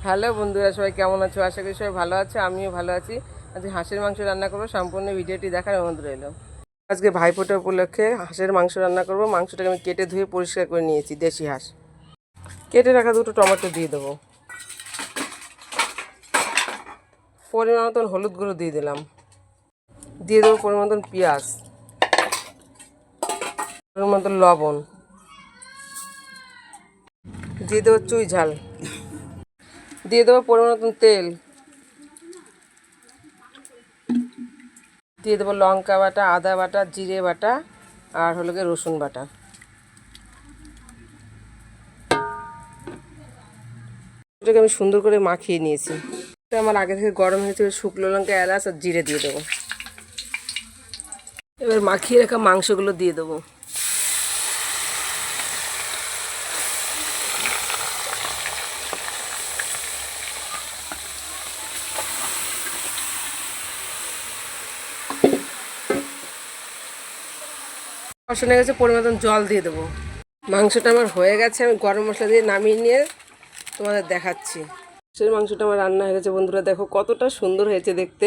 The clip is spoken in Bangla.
হ্যালো বন্ধুরা, সবাই কেমন আছো? আশা করি সবাই ভালো আছে, আমিও ভালো আছি। আজকে হাঁসের মাংস রান্না করবো, সম্পূর্ণ ভিডিওটি দেখার অনুরোধ রইল। আজকে ভাইফোঁটা উপলক্ষে হাঁসের মাংস রান্না করব। মাংসটাকে আমি কেটে ধুয়ে পরিষ্কার করে নিয়েছি। দেশি হাঁস কেটে রাখা দুটো টমেটো দিয়ে দেবো। পরিমাণ মতন হলুদ গুঁড়ো দিয়ে দিলাম। দিয়ে দেবো পরিমাণ মতন পেঁয়াজ, পরিমাণ মতন লবণ, দিয়ে দেবো চুই ঝাল, দিয়ে দেবো পরিমাণ মতন তেল, দিয়ে দেবো লঙ্কা বাটা, আদা বাটা, জিরে বাটা আর হলো গিয়ে রসুন বাটা। এটাকে আমি সুন্দর করে মাখিয়ে নিয়েছি। এটা আমার আগে থেকে গরম হয়েছে। শুকনো লঙ্কা, এলাচ আর জিরে দিয়ে দেবো। এবার মাখিয়ে রাখা মাংসগুলো দিয়ে দেবো। কষানো গেছে, পরিমাণ মতন জল দিয়ে দেবো। মাংসটা আমার হয়ে গেছে, আমি গরম মশলা দিয়ে নামিয়ে নিয়ে তোমাদের দেখাচ্ছি। সেই মাংসটা আমার রান্না হয়ে গেছে বন্ধুরা, দেখো কতটা সুন্দর হয়েছে দেখতে।